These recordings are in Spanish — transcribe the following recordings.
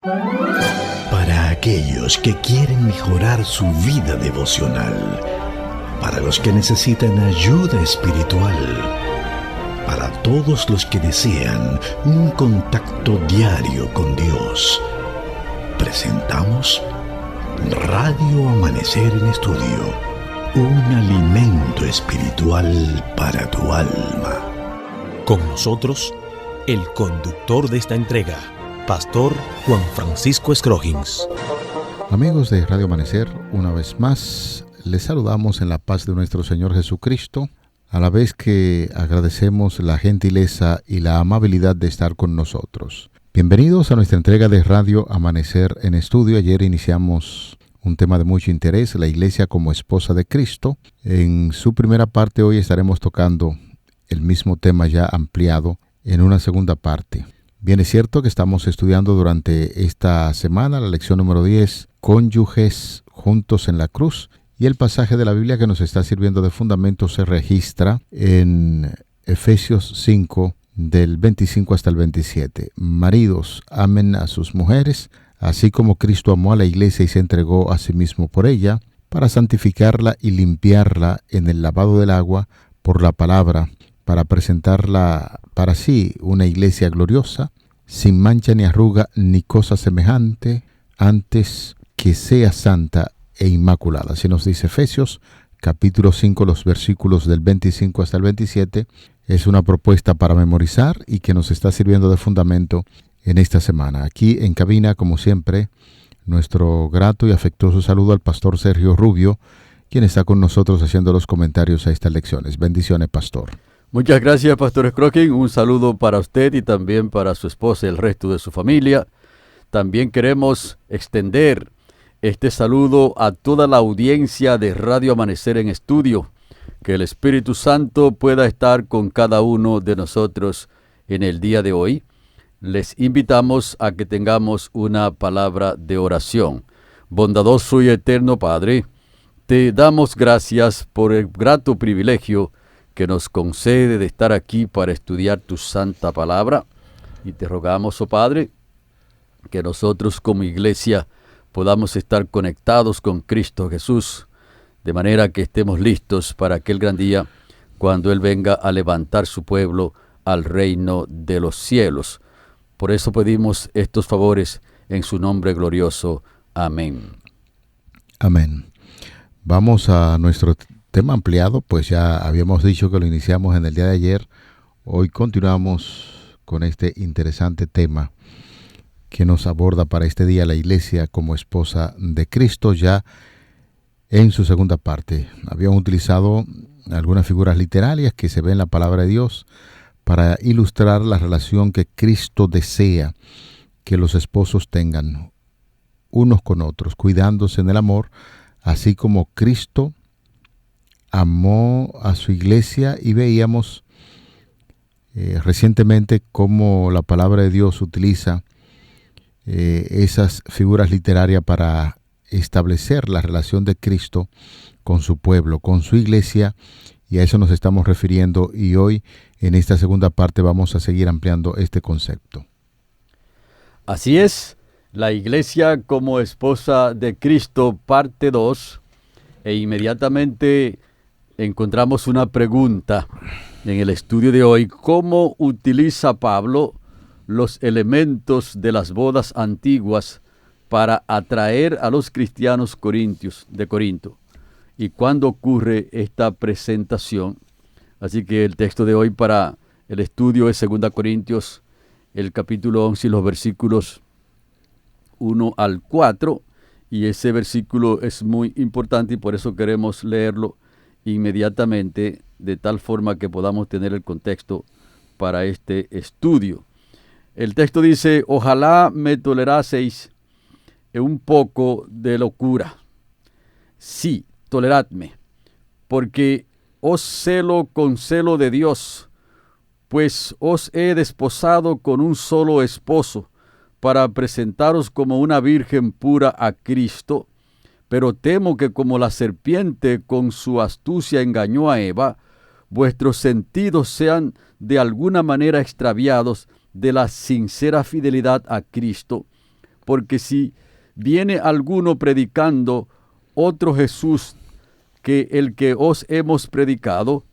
Para aquellos que quieren mejorar su vida devocional, para los que necesitan ayuda espiritual, para todos los que desean un contacto diario con Dios, presentamos Radio Amanecer en Estudio, un alimento espiritual para tu alma. Con nosotros, el conductor de esta entrega, Pastor Juan Francisco Scroggins. Amigos de Radio Amanecer, una vez más, les saludamos en la paz de nuestro Señor Jesucristo, a la vez que agradecemos la gentileza y la amabilidad de estar con nosotros. Bienvenidos a nuestra entrega de Radio Amanecer en Estudio. Ayer iniciamos un tema de mucho interés, la Iglesia como esposa de Cristo. En su primera parte hoy estaremos tocando el mismo tema ya ampliado en una segunda parte. Bien, es cierto que estamos estudiando durante esta semana la lección número 10, Cónyuges juntos en la cruz, y el pasaje de la Biblia que nos está sirviendo de fundamento se registra en Efesios 5, del 25 hasta el 27. Maridos, amen a sus mujeres, así como Cristo amó a la iglesia y se entregó a sí mismo por ella, para santificarla y limpiarla en el lavado del agua por la palabra, para presentarla para sí una iglesia gloriosa, sin mancha ni arruga ni cosa semejante, antes que sea santa e inmaculada. Así nos dice Efesios, capítulo 5, los versículos del 25 hasta el 27. Es una propuesta para memorizar y que nos está sirviendo de fundamento en esta semana. Aquí en cabina, como siempre, nuestro grato y afectuoso saludo al pastor Sergio Rubio, quien está con nosotros haciendo los comentarios a estas lecciones. Bendiciones, pastor. Muchas gracias, Pastor Scroggins. Un saludo para usted y también para su esposa y el resto de su familia. También queremos extender este saludo a toda la audiencia de Radio Amanecer en Estudio. Que el Espíritu Santo pueda estar con cada uno de nosotros en el día de hoy. Les invitamos a que tengamos una palabra de oración. Bondadoso y eterno Padre, te damos gracias por el grato privilegio que nos concede de estar aquí para estudiar tu santa palabra. Y te rogamos, oh Padre, que nosotros como iglesia podamos estar conectados con Cristo Jesús, de manera que estemos listos para aquel gran día, cuando Él venga a levantar su pueblo al reino de los cielos. Por eso pedimos estos favores en su nombre glorioso. Amén. Amén. Vamos a nuestro tema ampliado, pues ya habíamos dicho que lo iniciamos en el día de ayer. Hoy continuamos con este interesante tema que nos aborda para este día la Iglesia como esposa de Cristo, ya en su segunda parte. Habíamos utilizado algunas figuras literarias que se ven en la palabra de Dios para ilustrar la relación que Cristo desea que los esposos tengan unos con otros, cuidándose en el amor, así como Cristo amó a su iglesia. Y veíamos recientemente cómo la palabra de Dios utiliza esas figuras literarias para establecer la relación de Cristo con su pueblo, con su iglesia, y a eso nos estamos refiriendo, y hoy en esta segunda parte vamos a seguir ampliando este concepto. Así es, la iglesia como esposa de Cristo, parte 2, e inmediatamente encontramos una pregunta en el estudio de hoy: ¿cómo utiliza Pablo los elementos de las bodas antiguas para atraer a los cristianos de Corinto? ¿Y cuándo ocurre esta presentación? Así que el texto de hoy para el estudio es 2 Corintios, el capítulo 11 y los versículos 1 al 4. Y ese versículo es muy importante y por eso queremos leerlo inmediatamente, de tal forma que podamos tener el contexto para este estudio. El texto dice: ojalá me toleraseis un poco de locura. Sí, toleradme, porque os celo con celo de Dios, pues os he desposado con un solo esposo, para presentaros como una virgen pura a Cristo. Pero temo que como la serpiente con su astucia engañó a Eva, vuestros sentidos sean de alguna manera extraviados de la sincera fidelidad a Cristo, porque si viene alguno predicando otro Jesús que el que os hemos predicado,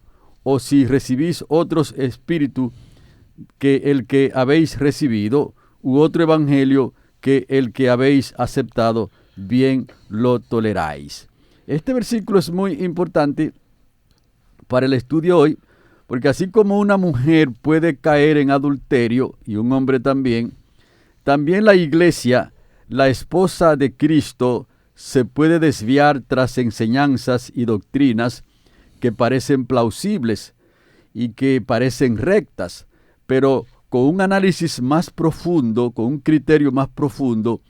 o si recibís otros espíritus que el que habéis recibido, u otro evangelio que el que habéis aceptado, bien lo toleráis. Este versículo es muy importante para el estudio hoy, porque así como una mujer puede caer en adulterio, y un hombre también la iglesia, la esposa de Cristo, se puede desviar tras enseñanzas y doctrinas que parecen plausibles y que parecen rectas, pero con un análisis más profundo, con un criterio más profundo,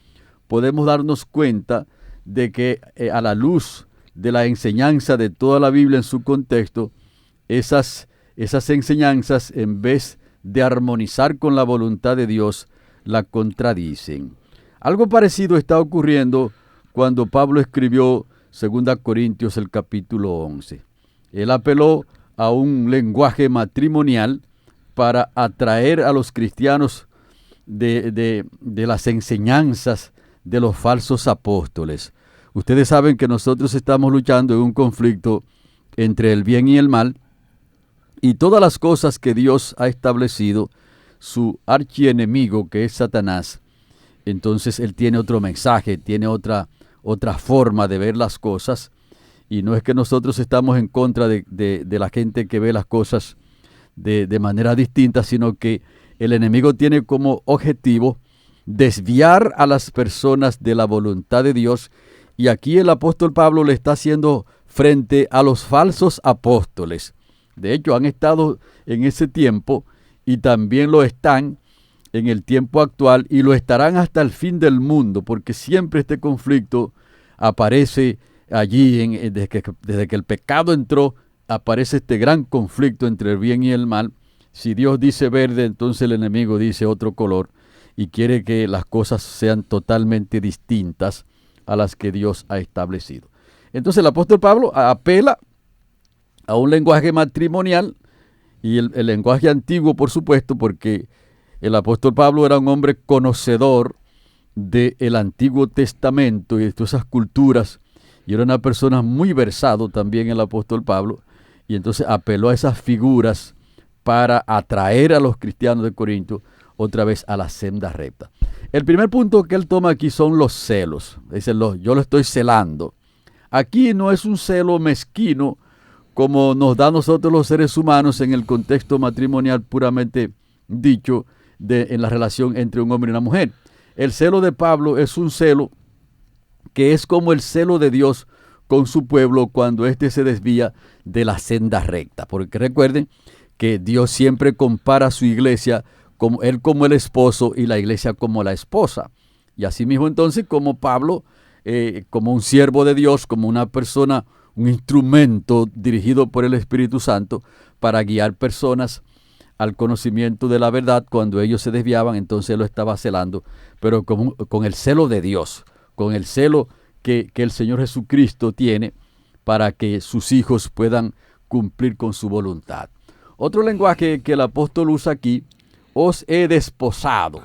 podemos darnos cuenta de que a la luz de la enseñanza de toda la Biblia en su contexto, esas enseñanzas, en vez de armonizar con la voluntad de Dios, la contradicen. Algo parecido está ocurriendo cuando Pablo escribió 2 Corintios el capítulo 11. Él apeló a un lenguaje matrimonial para atraer a los cristianos de las enseñanzas de los falsos apóstoles. Ustedes saben que nosotros estamos luchando en un conflicto entre el bien y el mal, y todas las cosas que Dios ha establecido, su archienemigo, que es Satanás, entonces él tiene otro mensaje, tiene otra forma de ver las cosas, y no es que nosotros estamos en contra de la gente que ve las cosas de manera distinta, sino que el enemigo tiene como objetivo desviar a las personas de la voluntad de Dios, y aquí el apóstol Pablo le está haciendo frente a los falsos apóstoles. De hecho, han estado en ese tiempo y también lo están en el tiempo actual, y lo estarán hasta el fin del mundo, porque siempre este conflicto aparece allí, desde que el pecado entró, aparece este gran conflicto entre el bien y el mal. Si Dios dice verde, entonces el enemigo dice otro color, y quiere que las cosas sean totalmente distintas a las que Dios ha establecido. Entonces el apóstol Pablo apela a un lenguaje matrimonial, y el lenguaje antiguo, por supuesto, porque el apóstol Pablo era un hombre conocedor del Antiguo Testamento y de todas esas culturas, y era una persona muy versado también el apóstol Pablo, y entonces apeló a esas figuras para atraer a los cristianos de Corinto otra vez a la senda recta. El primer punto que él toma aquí son los celos. Dice, yo lo estoy celando. Aquí no es un celo mezquino como nos da a nosotros los seres humanos en el contexto matrimonial puramente dicho, en la relación entre un hombre y una mujer. El celo de Pablo es un celo que es como el celo de Dios con su pueblo cuando éste se desvía de la senda recta. Porque recuerden que Dios siempre compara a su iglesia como el esposo y la iglesia como la esposa. Y asimismo entonces como Pablo, como un siervo de Dios, como una persona, un instrumento dirigido por el Espíritu Santo para guiar personas al conocimiento de la verdad, cuando ellos se desviaban, entonces él lo estaba celando, pero con el celo de Dios, con el celo que el Señor Jesucristo tiene para que sus hijos puedan cumplir con su voluntad. Otro lenguaje que el apóstol usa aquí, os he desposado.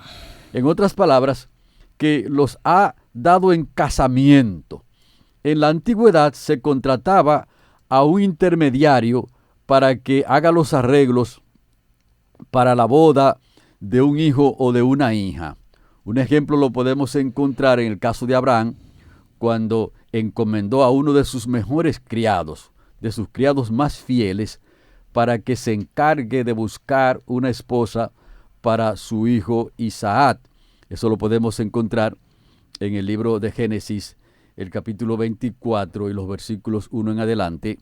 En otras palabras, que los ha dado en casamiento. En la antigüedad se contrataba a un intermediario para que haga los arreglos para la boda de un hijo o de una hija. Un ejemplo lo podemos encontrar en el caso de Abraham, cuando encomendó a uno de sus mejores criados, de sus criados más fieles, para que se encargue de buscar una esposa para su hijo Isaac. Eso lo podemos encontrar en el libro de Génesis, el capítulo 24 y los versículos 1 en adelante.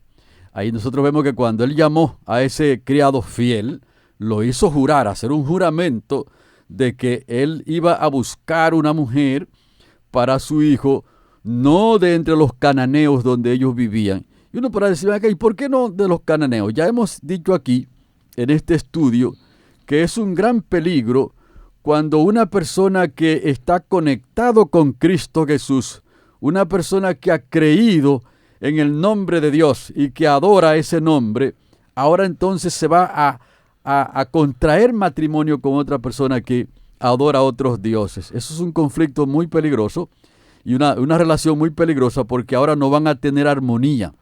Ahí nosotros vemos que cuando él llamó a ese criado fiel, lo hizo jurar, hacer un juramento de que él iba a buscar una mujer para su hijo, no de entre los cananeos donde ellos vivían. Y uno podrá decir, ¿y por qué no de los cananeos? Ya hemos dicho aquí, en este estudio, que es un gran peligro cuando una persona que está conectado con Cristo Jesús, una persona que ha creído en el nombre de Dios y que adora ese nombre, ahora entonces se va a contraer matrimonio con otra persona que adora a otros dioses. Eso es un conflicto muy peligroso y una relación muy peligrosa, porque ahora no van a tener armonía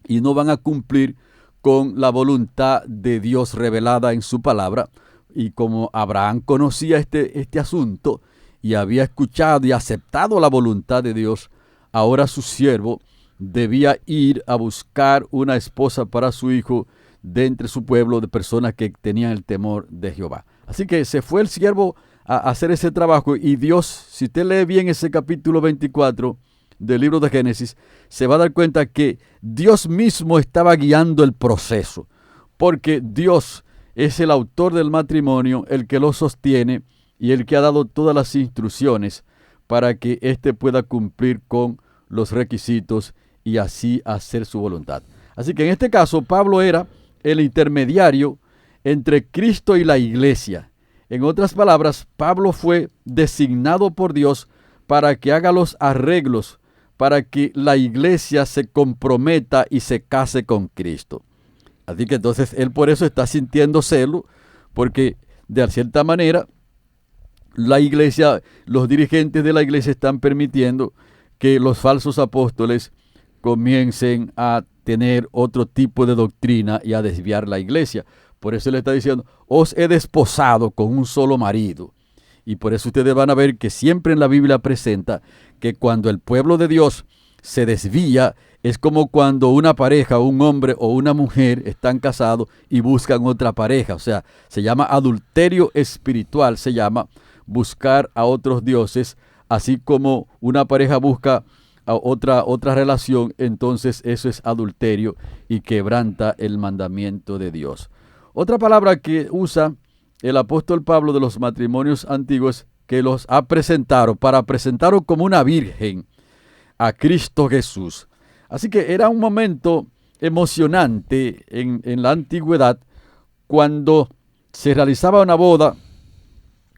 y no van a cumplir con la voluntad de Dios revelada en su palabra. Y como Abraham conocía este asunto y había escuchado y aceptado la voluntad de Dios, ahora su siervo debía ir a buscar una esposa para su hijo de entre su pueblo, de personas que tenían el temor de Jehová. Así que se fue el siervo a hacer ese trabajo, y Dios, si usted lee bien ese capítulo 24 del libro de Génesis, se va a dar cuenta que Dios mismo estaba guiando el proceso, porque Dios es el autor del matrimonio, el que lo sostiene y el que ha dado todas las instrucciones para que éste pueda cumplir con los requisitos y así hacer su voluntad. Así que en este caso Pablo era el intermediario entre Cristo y la iglesia. En otras palabras, Pablo fue designado por Dios para que haga los arreglos para que la iglesia se comprometa y se case con Cristo. Así que entonces él por eso está sintiendo celo, porque de cierta manera la iglesia, los dirigentes de la iglesia están permitiendo que los falsos apóstoles comiencen a tener otro tipo de doctrina y a desviar la iglesia. Por eso le está diciendo: os he desposado con un solo marido. Y por eso ustedes van a ver que siempre en la Biblia presenta que cuando el pueblo de Dios se desvía, es como cuando una pareja, un hombre o una mujer están casados y buscan otra pareja. O sea, se llama adulterio espiritual, se llama buscar a otros dioses, así como una pareja busca a otra relación, entonces eso es adulterio y quebranta el mandamiento de Dios. Otra palabra que usa el apóstol Pablo de los matrimonios antiguos, que los ha presentado, para presentaros como una virgen a Cristo Jesús. Así que era un momento emocionante en la antigüedad, cuando se realizaba una boda,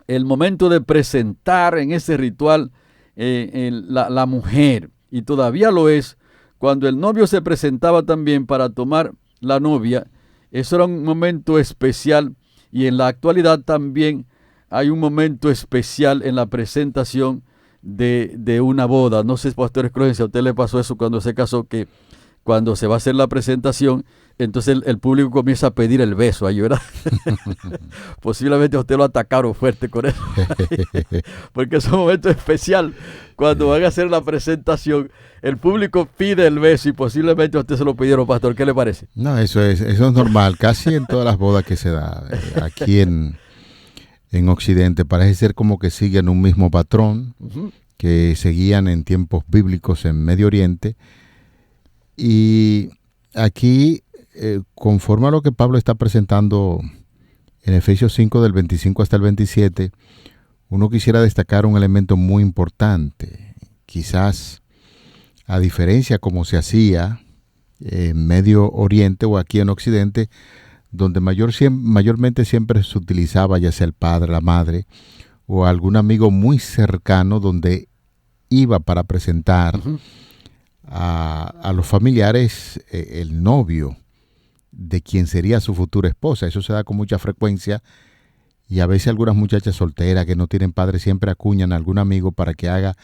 el momento de presentar en ese ritual la mujer, y todavía lo es, cuando el novio se presentaba también para tomar la novia. Eso era un momento especial, y en la actualidad también hay un momento especial en la presentación de una boda. No sé, Pastor Scrooge, si a usted le pasó eso cuando se casó, que cuando se va a hacer la presentación, entonces el público comienza a pedir el beso ahí, ¿verdad? Posiblemente a usted lo atacaron fuerte con eso, porque es un momento especial. Cuando van a hacer la presentación, el público pide el beso, y posiblemente a usted se lo pidieron, Pastor. ¿Qué le parece? No, eso es normal, casi en todas las bodas que se da aquí en Occidente. Parece ser como que siguen un mismo patrón que seguían en tiempos bíblicos en Medio Oriente. Y aquí, conforme a lo que Pablo está presentando en Efesios 5 del 25 hasta el 27, uno quisiera destacar un elemento muy importante. Quizás, a diferencia como se hacía en Medio Oriente o aquí en Occidente, donde mayormente siempre se utilizaba ya sea el padre, la madre o algún amigo muy cercano, donde iba para presentar a los familiares el novio de quien sería su futura esposa. Eso se da con mucha frecuencia, y a veces algunas muchachas solteras que no tienen padre siempre acuñan a algún amigo para que haga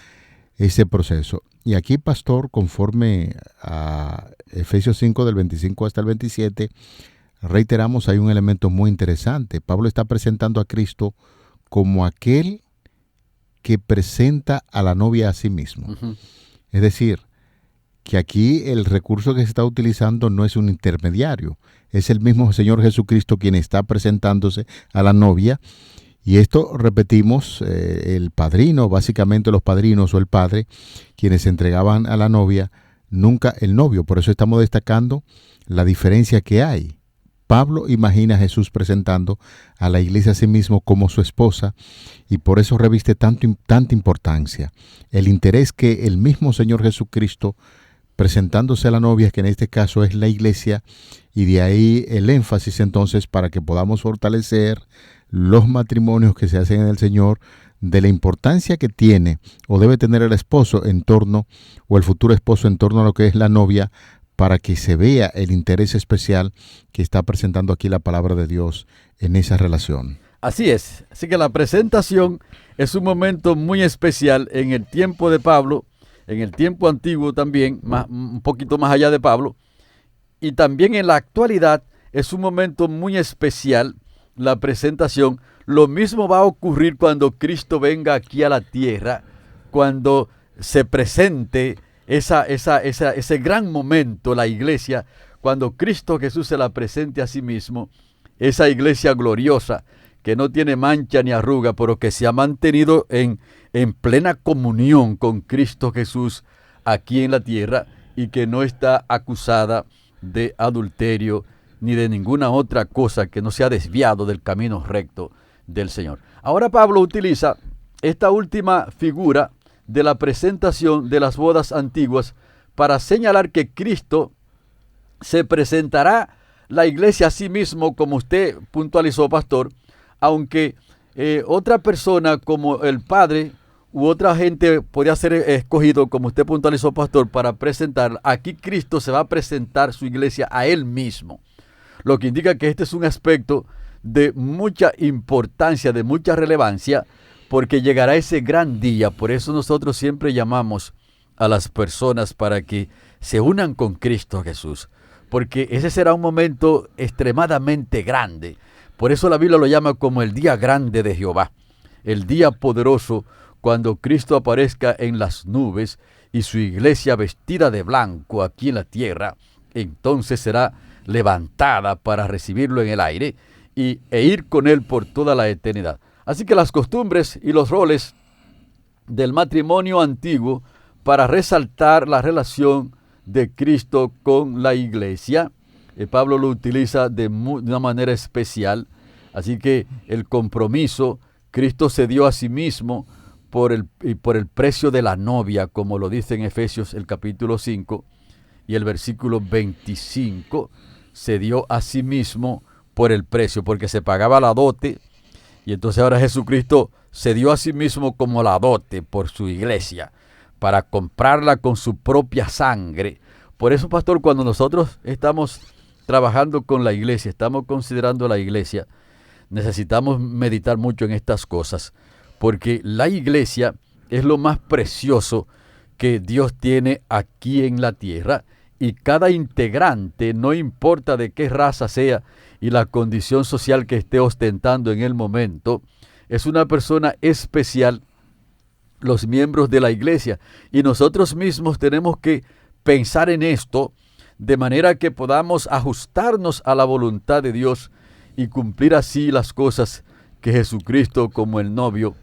ese proceso. Y aquí, Pastor, conforme a Efesios 5 del 25 hasta el 27, reiteramos, hay un elemento muy interesante. Pablo está presentando a Cristo como aquel que presenta a la novia a sí mismo. Es decir, que aquí el recurso que se está utilizando no es un intermediario, es el mismo Señor Jesucristo quien está presentándose a la novia. Y esto, repetimos, el padrino, básicamente los padrinos o el padre, quienes entregaban a la novia, nunca el novio. Por eso estamos destacando la diferencia que hay. Pablo imagina a Jesús presentando a la iglesia a sí mismo como su esposa, y por eso reviste tanta importancia el interés que el mismo Señor Jesucristo, presentándose a la novia, que en este caso es la iglesia, y de ahí el énfasis entonces para que podamos fortalecer los matrimonios que se hacen en el Señor, de la importancia que tiene o debe tener el esposo en torno, o el futuro esposo en torno a lo que es la novia, para que se vea el interés especial que está presentando aquí la palabra de Dios en esa relación. Así es. Así que la presentación es un momento muy especial en el tiempo de Pablo, en el tiempo antiguo también, un poquito más allá de Pablo, y también en la actualidad es un momento muy especial la presentación. Lo mismo va a ocurrir cuando Cristo venga aquí a la tierra, cuando se presente ese gran momento, la iglesia, cuando Cristo Jesús se la presente a sí mismo, esa iglesia gloriosa que no tiene mancha ni arruga, pero que se ha mantenido en plena comunión con Cristo Jesús aquí en la tierra y que no está acusada de adulterio ni de ninguna otra cosa, que no se ha desviado del camino recto del Señor. Ahora Pablo utiliza esta última figura de la presentación de las bodas antiguas para señalar que Cristo se presentará la iglesia a sí mismo, como usted puntualizó, pastor, aunque otra persona como el Padre u otra gente podría ser escogido, como usted puntualizó, pastor, para presentar. Aquí Cristo se va a presentar su iglesia a Él mismo, lo que indica que este es un aspecto de mucha importancia, de mucha relevancia, porque llegará ese gran día. Por eso nosotros siempre llamamos a las personas para que se unan con Cristo Jesús, porque ese será un momento extremadamente grande. Por eso la Biblia lo llama como el día grande de Jehová, el día poderoso, cuando Cristo aparezca en las nubes y su iglesia vestida de blanco aquí en la tierra, entonces será levantada para recibirlo en el aire e ir con él por toda la eternidad. Así que las costumbres y los roles del matrimonio antiguo para resaltar la relación de Cristo con la iglesia, Pablo lo utiliza de una manera especial. Así que el compromiso, Cristo se dio a sí mismo por el precio de la novia, como lo dice en Efesios el capítulo 5 y el versículo 25, se dio a sí mismo por el precio, porque se pagaba la dote, y entonces ahora Jesucristo se dio a sí mismo como la dote por su iglesia, para comprarla con su propia sangre. Por eso, pastor, cuando nosotros estamos trabajando con la iglesia, estamos considerando la iglesia, necesitamos meditar mucho en estas cosas, porque la iglesia es lo más precioso que Dios tiene aquí en la tierra, y cada integrante, no importa de qué raza sea y la condición social que esté ostentando en el momento, es una persona especial, los miembros de la iglesia, y nosotros mismos tenemos que pensar en esto de manera que podamos ajustarnos a la voluntad de Dios y cumplir así las cosas que Jesucristo, como el novio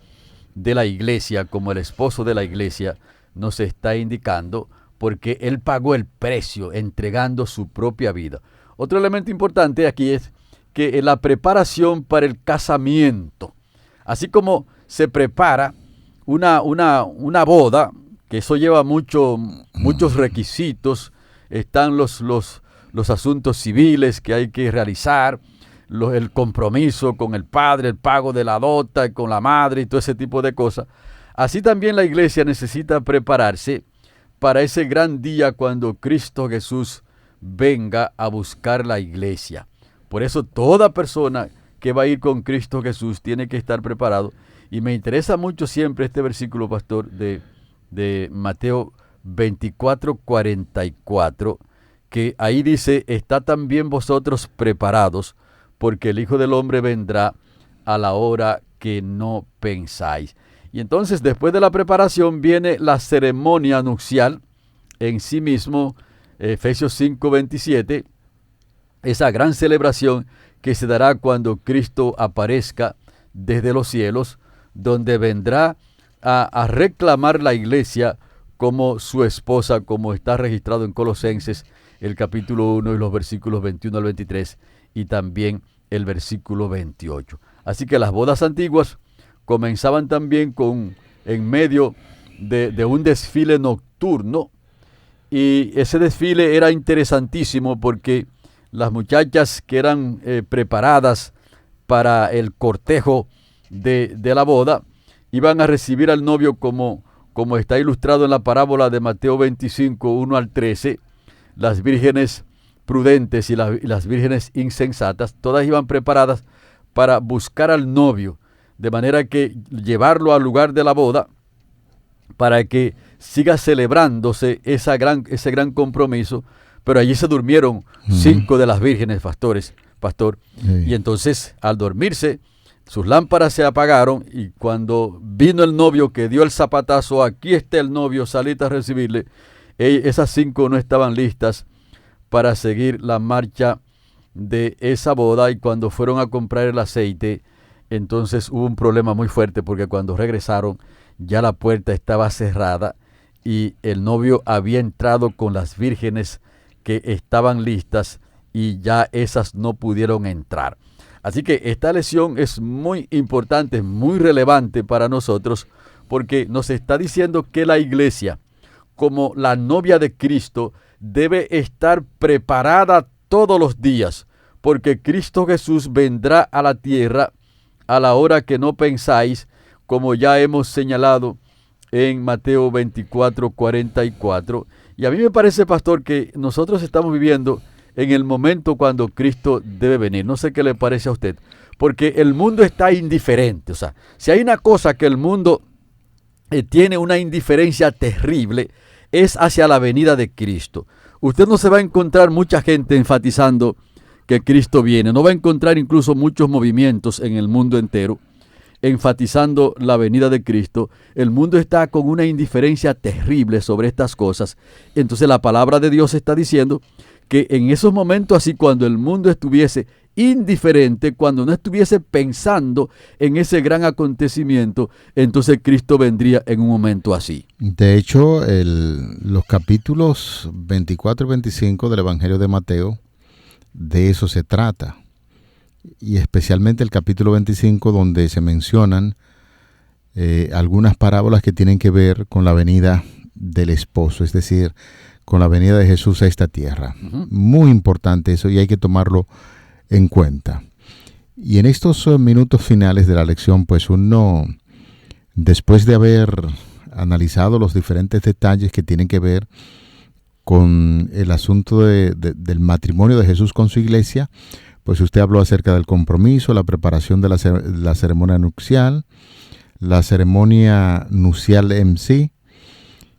de la iglesia, como el esposo de la iglesia, nos está indicando, porque Él pagó el precio entregando su propia vida. Otro elemento importante aquí es que la preparación para el casamiento, así como se prepara una boda, que eso lleva muchos requisitos, están los asuntos civiles que hay que realizar, el compromiso con el padre, el pago de la dota con la madre y todo ese tipo de cosas. Así también la iglesia necesita prepararse para ese gran día cuando Cristo Jesús venga a buscar la iglesia. Por eso toda persona que va a ir con Cristo Jesús tiene que estar preparado. Y me interesa mucho siempre este versículo, pastor, de Mateo 24:44, que ahí dice: «Estad también vosotros preparados, porque el Hijo del Hombre vendrá a la hora que no pensáis». Y entonces, después de la preparación, viene la ceremonia nupcial en sí mismo, Efesios 5:27, esa gran celebración que se dará cuando Cristo aparezca desde los cielos, donde vendrá a reclamar la iglesia como su esposa, como está registrado en Colosenses, el capítulo 1 y los versículos 21 al 23, y también el versículo 28. Así que las bodas antiguas comenzaban también en medio de un desfile nocturno, y ese desfile era interesantísimo porque las muchachas que eran preparadas para el cortejo de la boda iban a recibir al novio como está ilustrado en la parábola de Mateo 25, 1 al 13. Las vírgenes prudentes y las vírgenes insensatas, todas iban preparadas para buscar al novio, de manera que llevarlo al lugar de la boda, para que siga celebrándose ese gran compromiso. Pero allí se durmieron 5 de las vírgenes, pastor. Sí. Y entonces, al dormirse, sus lámparas se apagaron, y cuando vino el novio que dio el zapatazo, aquí está el novio, salid a recibirle, esas 5 no estaban listas para seguir la marcha de esa boda. Y cuando fueron a comprar el aceite, entonces hubo un problema muy fuerte, porque cuando regresaron ya la puerta estaba cerrada y el novio había entrado con las vírgenes que estaban listas, y ya esas no pudieron entrar. Así que esta lección es muy importante, muy relevante para nosotros, porque nos está diciendo que la iglesia, como la novia de Cristo, debe estar preparada todos los días, porque Cristo Jesús vendrá a la tierra a la hora que no pensáis, como ya hemos señalado en Mateo 24:44. Y a mí me parece, pastor, que nosotros estamos viviendo en el momento cuando Cristo debe venir. No sé qué le parece a usted, porque el mundo está indiferente. O sea, si hay una cosa que el mundo tiene una indiferencia terrible, es hacia la venida de Cristo. Usted no se va a encontrar mucha gente enfatizando que Cristo viene. No va a encontrar incluso muchos movimientos en el mundo entero enfatizando la venida de Cristo. El mundo está con una indiferencia terrible sobre estas cosas. Entonces la palabra de Dios está diciendo que en esos momentos así, cuando el mundo estuviese indiferente, cuando no estuviese pensando en ese gran acontecimiento, entonces Cristo vendría en un momento así. De hecho, los capítulos 24 y 25 del Evangelio de Mateo, de eso se trata. Y especialmente el capítulo 25, donde se mencionan algunas parábolas que tienen que ver con la venida del esposo, es decir, con la venida de Jesús a esta tierra. Muy importante eso, y hay que tomarlo en cuenta. Y en estos minutos finales de la lección, pues uno, después de haber analizado los diferentes detalles que tienen que ver con el asunto del matrimonio de Jesús con su iglesia, pues usted habló acerca del compromiso, la preparación de la ceremonia nupcial, la ceremonia nupcial en sí,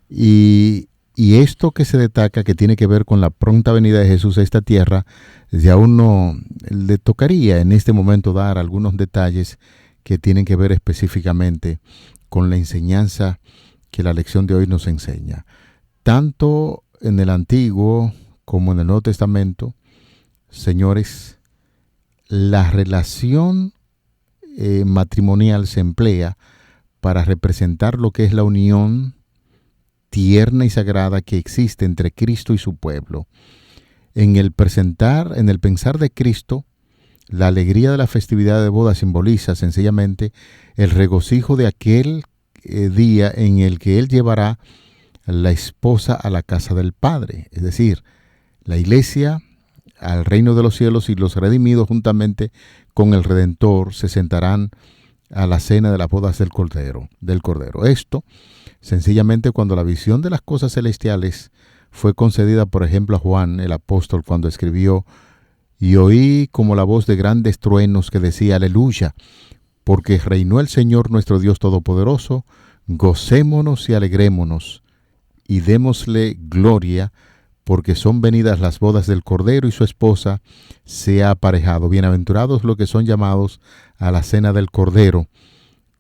y esto que se destaca, que tiene que ver con la pronta venida de Jesús a esta tierra, ya uno le tocaría en este momento dar algunos detalles que tienen que ver específicamente con la enseñanza que la lección de hoy nos enseña. Tanto en el Antiguo como en el Nuevo Testamento, señores, la relación matrimonial se emplea para representar lo que es la unión tierna y sagrada que existe entre Cristo y su pueblo. En el pensar de Cristo, la alegría de la festividad de boda simboliza sencillamente el regocijo de aquel día en el que Él llevará la esposa a la casa del Padre, es decir, la iglesia al reino de los cielos, y los redimidos juntamente con el Redentor se sentarán a la cena de las bodas del Cordero. Esto, sencillamente, cuando la visión de las cosas celestiales fue concedida, por ejemplo, a Juan, el apóstol, cuando escribió: y oí como la voz de grandes truenos que decía: aleluya, porque reinó el Señor nuestro Dios Todopoderoso, gocémonos y alegrémonos, y démosle gloria, porque son venidas las bodas del Cordero, y su esposa se ha aparejado. Bienaventurados los que son llamados a la cena del Cordero,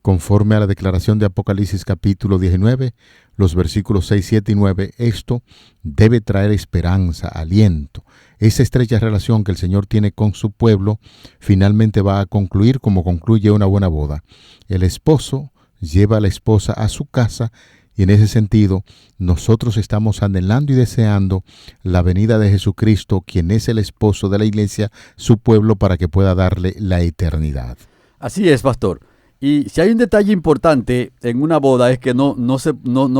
conforme a la declaración de Apocalipsis capítulo 19, los versículos 6, 7 y 9. Esto debe traer esperanza, aliento. Esa estrecha relación que el Señor tiene con su pueblo finalmente va a concluir como concluye una buena boda. El esposo lleva a la esposa a su casa, y en ese sentido, nosotros estamos anhelando y deseando la venida de Jesucristo, quien es el esposo de la iglesia, su pueblo, para que pueda darle la eternidad. Así es, pastor. Y si hay un detalle importante en una boda, es que no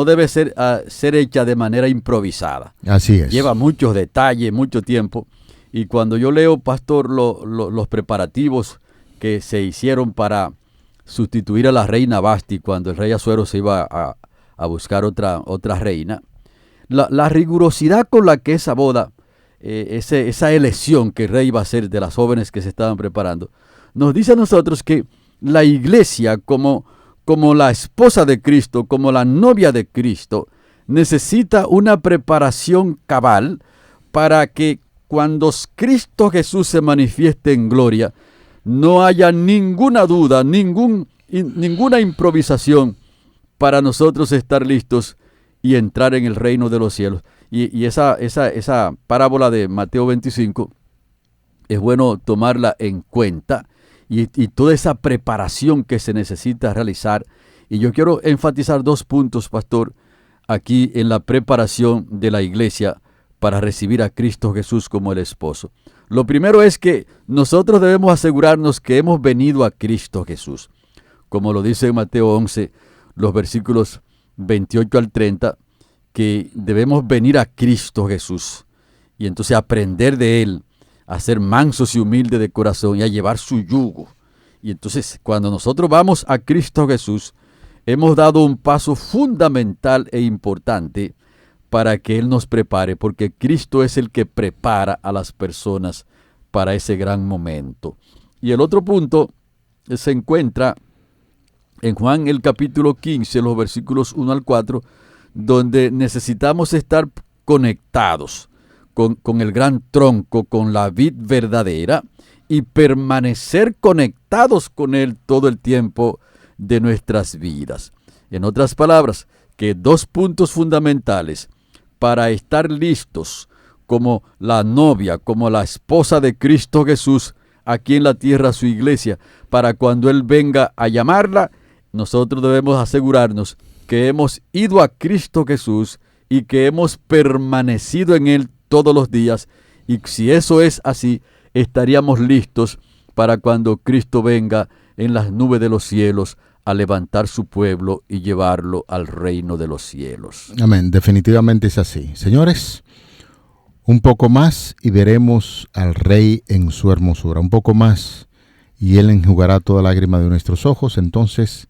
debe ser hecha de manera improvisada. Así es. Lleva muchos detalles, mucho tiempo. Y cuando yo leo, pastor, los preparativos que se hicieron para sustituir a la reina Basti cuando el rey Asuero se iba a buscar otra reina, la rigurosidad con la que esa boda, esa elección que el rey iba a hacer de las jóvenes que se estaban preparando, nos dice a nosotros que la iglesia, como la esposa de Cristo, como la novia de Cristo, necesita una preparación cabal para que cuando Cristo Jesús se manifieste en gloria, no haya ninguna duda, ninguna improvisación para nosotros estar listos y entrar en el reino de los cielos. Y esa parábola de Mateo 25 es bueno tomarla en cuenta, y toda esa preparación que se necesita realizar. Y yo quiero enfatizar 2 puntos, pastor, aquí en la preparación de la iglesia para recibir a Cristo Jesús como el esposo. Lo primero es que nosotros debemos asegurarnos que hemos venido a Cristo Jesús. Como lo dice en Mateo 11, los versículos 28 al 30, que debemos venir a Cristo Jesús y entonces aprender de Él, a ser mansos y humildes de corazón y a llevar su yugo. Y entonces cuando nosotros vamos a Cristo Jesús, hemos dado un paso fundamental e importante para que Él nos prepare, porque Cristo es el que prepara a las personas para ese gran momento. Y el otro punto se encuentra en Juan el capítulo 15, los versículos 1 al 4, donde necesitamos estar conectados con el gran tronco, con la vid verdadera, y permanecer conectados con Él todo el tiempo de nuestras vidas. En otras palabras, que 2 puntos fundamentales para estar listos como la novia, como la esposa de Cristo Jesús aquí en la tierra, su iglesia, para cuando Él venga a llamarla, nosotros debemos asegurarnos que hemos ido a Cristo Jesús y que hemos permanecido en Él todos los días. Y si eso es así, estaríamos listos para cuando Cristo venga en las nubes de los cielos a levantar su pueblo y llevarlo al reino de los cielos. Amén, definitivamente es así. Señores, un poco más y veremos al Rey en su hermosura. Un poco más y Él enjugará toda lágrima de nuestros ojos. Entonces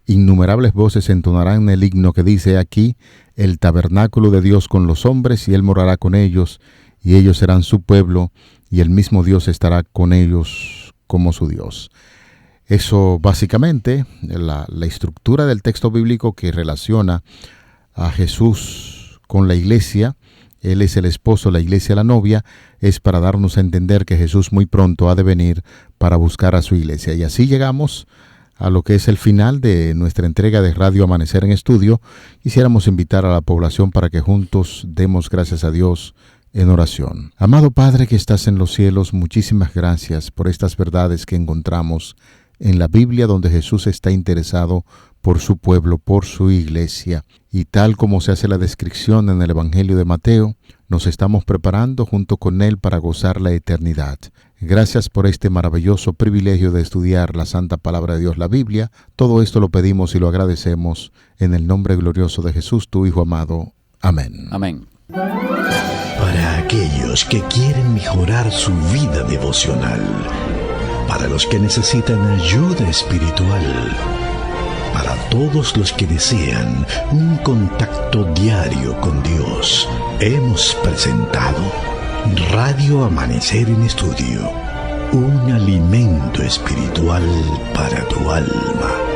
innumerables voces entonarán el himno que dice aquí: el tabernáculo de Dios con los hombres, y Él morará con ellos, y ellos serán su pueblo, y el mismo Dios estará con ellos como su Dios. Eso básicamente, la estructura del texto bíblico que relaciona a Jesús con la iglesia. Él es el esposo, la iglesia la novia, es para darnos a entender que Jesús muy pronto ha de venir para buscar a su iglesia. Y así llegamos a lo que es el final de nuestra entrega de Radio Amanecer en Estudio. Quisiéramos invitar a la población para que juntos demos gracias a Dios en oración. Amado Padre que estás en los cielos, muchísimas gracias por estas verdades que encontramos en la Biblia, donde Jesús está interesado por su pueblo, por su iglesia. Y tal como se hace la descripción en el Evangelio de Mateo, nos estamos preparando junto con Él para gozar la eternidad. Gracias por este maravilloso privilegio de estudiar la Santa Palabra de Dios, la Biblia. Todo esto lo pedimos y lo agradecemos en el nombre glorioso de Jesús, tu Hijo amado. Amén. Amén. Para aquellos que quieren mejorar su vida devocional, para los que necesitan ayuda espiritual, para todos los que desean un contacto diario con Dios, hemos presentado Radio Amanecer en Estudio, un alimento espiritual para tu alma.